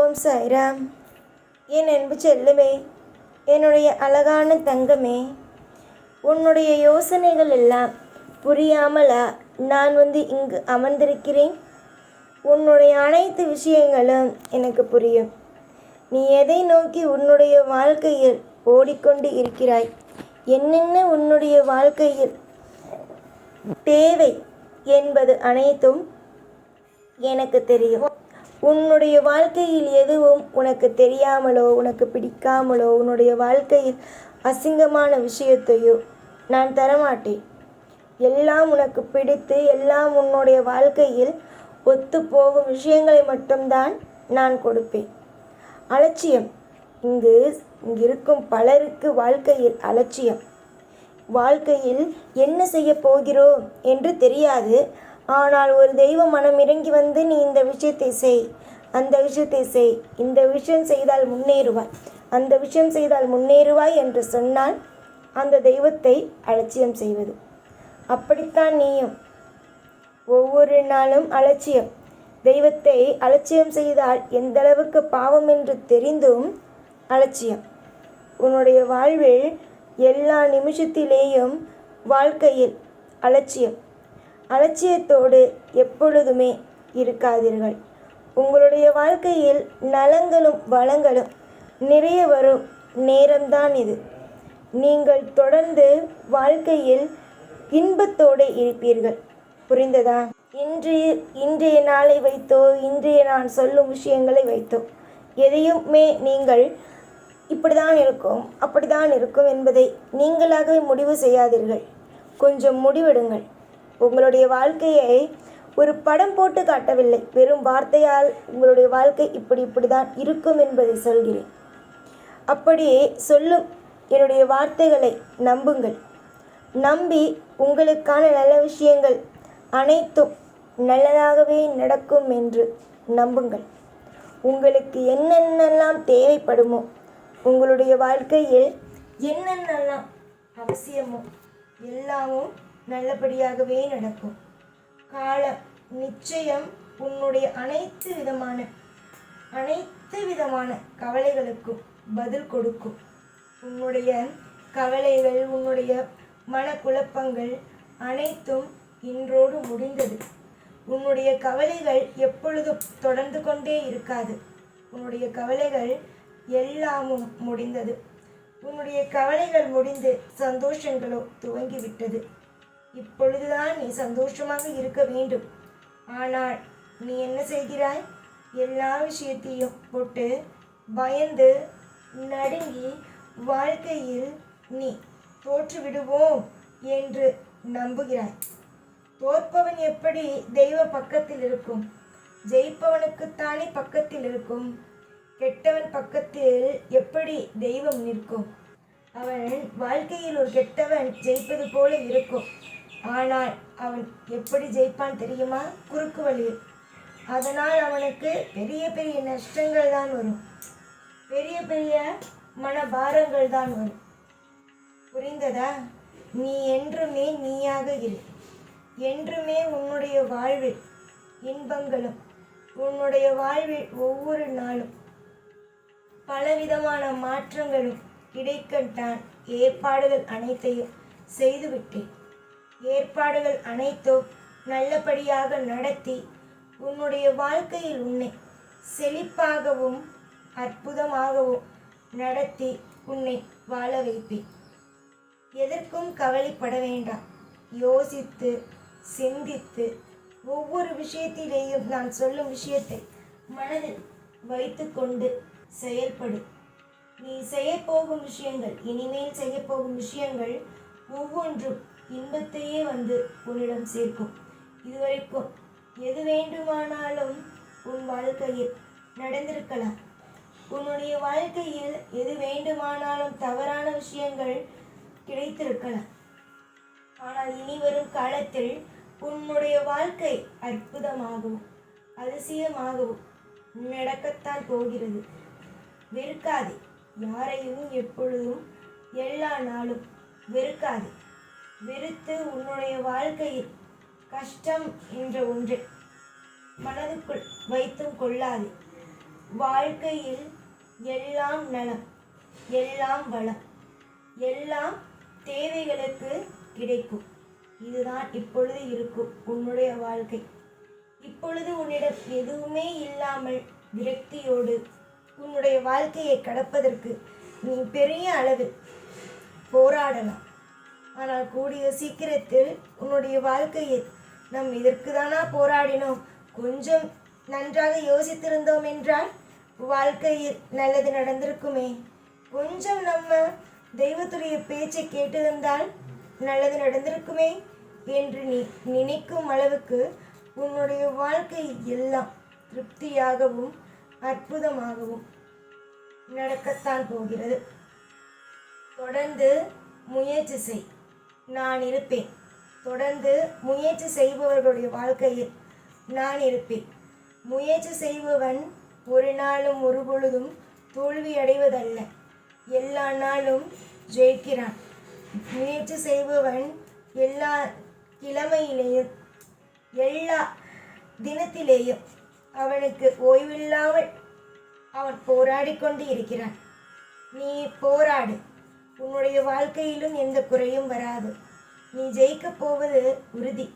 ஓம் சாய்ராம். என் அன்பு செல்லுமே, என்னுடைய அழகான தங்கமே, உன்னுடைய யோசனைகள் எல்லாம் புரியாமலா நான் இங்கு அமர்ந்திருக்கிறேன்? உன்னுடைய அனைத்து விஷயங்களும் எனக்கு புரியும். நீ எதை நோக்கி உன்னுடைய வாழ்க்கையில் ஓடிக்கொண்டு இருக்கிறாய், என்னென்ன உன்னுடைய வாழ்க்கையில் தேவை என்பது அனைத்தும் எனக்கு தெரியும். உன்னுடைய வாழ்க்கையில் எதுவும் உனக்கு தெரியாமலோ உனக்கு பிடிக்காமலோ உன்னுடைய வாழ்க்கையில் அசிங்கமான விஷயத்தையோ நான் தரமாட்டேன். எல்லாம் உனக்கு பிடித்து எல்லாம் உன்னுடைய வாழ்க்கையில் ஒத்து போகும் விஷயங்களை மட்டும்தான் நான் கொடுப்பேன். அலட்சியம் இங்கிருக்கும் பலருக்கு வாழ்க்கையில் அலட்சியம். வாழ்க்கையில் என்ன செய்ய போகிறோம் என்று தெரியாது. ஆனால் ஒரு தெய்வ மனம் இறங்கி வந்து நீ இந்த விஷயத்தை செய், அந்த விஷயத்தை செய், இந்த விஷயம் செய்தால் முன்னேறுவாய், அந்த விஷயம் செய்தால் முன்னேறுவாய் என்று சொன்னால் அந்த தெய்வத்தை அலட்சியம் செய்வது. அப்படித்தான் நீயும் ஒவ்வொரு நாளும் அலட்சியம். தெய்வத்தை அலட்சியம் செய்தால் எந்தளவுக்கு பாவம் என்று தெரிந்தும் அலட்சியம். உன்னுடைய வாழ்வில் எல்லா நிமிஷத்திலேயும் வாழ்க்கையில் அலட்சியம். அலட்சியத்தோடு எப்பொழுதுமே இருக்காதீர்கள். உங்களுடைய வாழ்க்கையில் நலங்களும் வளங்களும் நிறைய வரும் நேரம்தான் இது. நீங்கள் தொடர்ந்து வாழ்க்கையில் இன்பத்தோடு இருப்பீர்கள். புரிந்ததா? இன்றைய நாளை வைத்தோ இன்றைய நான் சொல்லும் விஷயங்களை வைத்தோ எதையுமே நீங்கள் இப்படிதான் இருக்கும் அப்படிதான் இருக்கும் என்பதை நீங்களாகவே முடிவு செய்யாதீர்கள். கொஞ்சம் முடிவெடுங்கள். உங்களுடைய வாழ்க்கையை ஒரு படம் போட்டு காட்டவில்லை, வெறும் வார்த்தையால் உங்களுடைய வாழ்க்கை இப்படிதான் இருக்கும் என்பதை சொல்கிறேன். அப்படியே சொல்லும் என்னுடைய வார்த்தைகளை நம்புங்கள். நம்பி உங்களுக்கான நல்ல விஷயங்கள் அனைத்தும் நல்லதாகவே நடக்கும் என்று நம்புங்கள். உங்களுக்கு என்னென்னலாம் தேவைப்படுமோ, உங்களுடைய வாழ்க்கையில் என்னென்னலாம் அவசியமோ எல்லாமும் நல்லபடியாகவே நடக்கும். காலம் நிச்சயம் உன்னுடைய அனைத்து விதமான கவலைகளுக்கும் பதில் கொடுக்கும். உன்னுடைய கவலைகள், உன்னுடைய மனக்குழப்பங்கள் அனைத்தும் இன்றோடு முடிந்தது. உன்னுடைய கவலைகள் எப்பொழுதும் தொடர்ந்து கொண்டே இருக்காது. உன்னுடைய கவலைகள் எல்லாமும் முடிந்தது. உன்னுடைய கவலைகள் முடிந்து சந்தோஷங்களோ துவங்கிவிட்டது. இப்பொழுதுதான் நீ சந்தோஷமாக இருக்க வேண்டும். ஆனால் நீ என்ன செய்கிறாய்? எல்லா விஷயத்தையும் போட்டு பயந்து நடுங்கி வாழ்க்கையில் நீ தோற்றுவிடுவோம் என்று நம்புகிறாய். தோற்பவன் எப்படி தெய்வ பக்கத்தில் இருக்கும்? ஜெயிப்பவனுக்குத்தானே பக்கத்தில் இருக்கும். கெட்டவன் பக்கத்தில் எப்படி தெய்வம் நிற்கும்? அவன் வாழ்க்கையில் ஒரு கெட்டவன் ஜெயிப்பது போல இருக்கும். ஆனால் அவன் எப்படி ஜெயிப்பான் தெரியுமா? குறுக்கு வழியில். அதனால் அவனுக்கு பெரிய பெரிய நஷ்டங்கள் தான் வரும், பெரிய பெரிய மனபாரங்கள் தான் வரும். புரிந்ததா? நீ என்றுமே நீயாக இரு. என்றுமே உன்னுடைய வாழ்வில் இன்பங்களும் உன்னுடைய வாழ்வில் ஒவ்வொரு நாளும் பலவிதமான மாற்றங்களும் கிடைக்கத்தான் ஏற்பாடுகள் அனைத்தையும் செய்துவிட்டேன். ஏற்பாடுகள் அனைத்தும் நல்லபடியாக நடத்தி உன்னுடைய வாழ்க்கையில் உன்னை செழிப்பாகவும் அற்புதமாகவும் நடத்தி உன்னை வாழ வைப்பேன். எதற்கும் கவலைப்பட வேண்டாம். யோசித்து சிந்தித்து ஒவ்வொரு விஷயத்திலேயும் நான் சொல்லும் விஷயத்தை மனதில் வைத்து கொண்டு செயல்படு. நீ செய்யப்போகும் விஷயங்கள், இனிமேல் செய்யப்போகும் விஷயங்கள் ஒவ்வொன்றும் இன்பத்தையே உன்னிடம் சேர்க்கும். இதுவரைக்கும் எது வேண்டுமானாலும் உன் வாழ்க்கையில் நடந்திருக்கலாம். உன்னுடைய வாழ்க்கையில் எது வேண்டுமானாலும் தவறான விஷயங்கள் கிடைத்திருக்கலாம். ஆனால் இனி வரும் காலத்தில் உன்னுடைய வாழ்க்கை அற்புதமாகவும் அதிசயமாகவும் நடக்கத்தான் போகிறது. வெறுக்காதே. யாரையும் எப்பொழுதும் எல்லா நாளும் வெறுக்காதே. வெறுத்து உன்னுடைய வாழ்க்கையில் கஷ்டம் என்ற ஒன்றை மனதுக்குள் வைத்தும் கொள்ளாதே. வாழ்க்கையில் எல்லாம் நலம், எல்லாம் வளம், எல்லாம் தேவைகளுக்கு கிடைக்கும். இதுதான் இப்பொழுது இருக்கும் உன்னுடைய வாழ்க்கை. இப்பொழுது உன்னிடம் எதுவுமே இல்லாமல் விரக்தியோடு உன்னுடைய வாழ்க்கையை கடப்பதற்கு நீ பெரிய அளவில் போராடலாம். ஆனால் கூடிய சீக்கிரத்தில் உன்னுடைய வாழ்க்கையில் நாம் இதற்கு தானா போராடினோம், கொஞ்சம் நன்றாக யோசித்திருந்தோம் என்றால் வாழ்க்கையில் நல்லது நடந்திருக்குமே, கொஞ்சம் நம்ம தெய்வத்துடைய பேச்சை கேட்டிருந்தால் நல்லது நடந்திருக்குமே என்று நீ நினைக்கும் அளவுக்கு உன்னுடைய வாழ்க்கை எல்லாம் திருப்தியாகவும் அற்புதமாகவும் நடக்கத்தான் போகிறது. தொடர்ந்து முயற்சி செய், நான் இருப்பேன். தொடர்ந்து முயற்சி செய்பவர்களுடைய வாழ்க்கையில் நான் இருப்பேன். முயற்சி செய்பவன் ஒரு நாளும் ஒரு பொழுதும் தோல்வி அடைவதல்ல, எல்லா நாளும் ஜெயிக்கிறான். முயற்சி செய்பவன் எல்லா கிழமையிலேயும் எல்லா தினத்திலேயும் அவனுக்கு ஓய்வில்லாமல் அவன் போராடி கொண்டு இருக்கிறான். நீ போராடு, உன்னுடைய வாழ்க்கையிலும் எந்த குறையும் வராது. நீ ஜெயிக்கப் போவது உறுதி.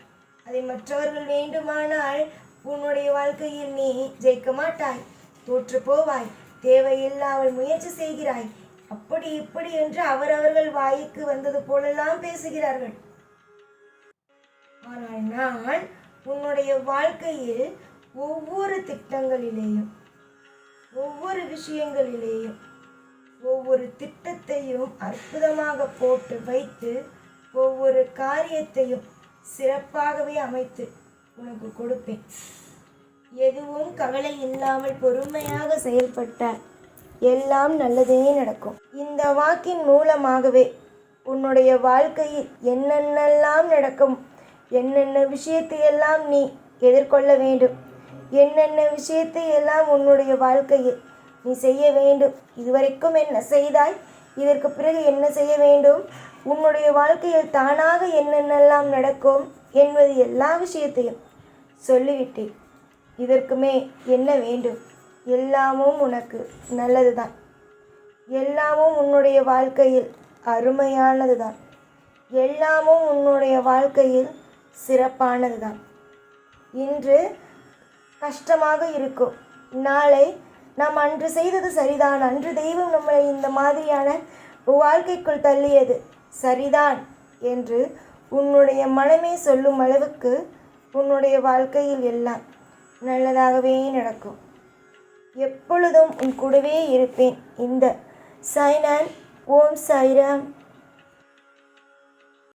அதை மற்றவர்கள் வேண்டுமானால் உன்னுடைய வாழ்க்கையில் நீ ஜெயிக்க மாட்டாய், தோற்று போவாய், தேவையில்லாமல் முயற்சி செய்கிறாய், அப்படி இப்படி என்று அவரவர்கள் வாய்க்கு வந்தது போலெல்லாம் பேசுகிறார்கள். ஆனால் நான் உன்னுடைய வாழ்க்கையில் ஒவ்வொரு திட்டங்களிலேயும் ஒவ்வொரு விஷயங்களிலேயும் ஒவ்வொரு திட்டத்தையும் அற்புதமாக போட்டு வைத்து ஒவ்வொரு காரியத்தையும் சிறப்பாகவே அமைத்து உனக்கு கொடுப்பேன். எதுவும் கவலை இல்லாமல் பொறுமையாக செயல்பட்டால் எல்லாம் நல்லதே நடக்கும். இந்த வாக்கின் மூலமாகவே உன்னுடைய வாழ்க்கையில் என்னென்னலாம் நடக்கும், என்னென்ன விஷயத்தையெல்லாம் நீ எதிர்கொள்ள வேண்டும், என்னென்ன விஷயத்தை எல்லாம் உன்னுடைய வாழ்க்கையில் நீ செய்ய வேண்டும், இதுவரைக்கும் என்ன செய்தாய், இதற்கு பிறகு என்ன செய்ய வேண்டும், உன்னுடைய வாழ்க்கையில் தானாக என்னென்னலாம் நடக்கும் என்பது எல்லா விஷயத்தையும் சொல்லிவிட்டேன். இதற்குமே என்ன வேண்டும், எல்லாமும் உனக்கு நல்லது தான், எல்லாமும் உன்னுடைய வாழ்க்கையில் அருமையானது தான், எல்லாமும் உன்னுடைய வாழ்க்கையில் சிறப்பானது தான். இன்று கஷ்டமாக இருக்கும், நாளை நாம் அன்று செய்தது சரிதான், அன்று தெய்வம் நம்மளை இந்த மாதிரியான வாழ்க்கைக்குள் தள்ளியது சரிதான் என்று உன்னுடைய மனமே சொல்லும் அளவுக்கு உன்னுடைய வாழ்க்கையில் எல்லாம் நல்லதாகவே நடக்கும். எப்பொழுதும் உன் கூடவே இருப்பேன். இந்த சாய்நான். ஓம் சாய்ராம்.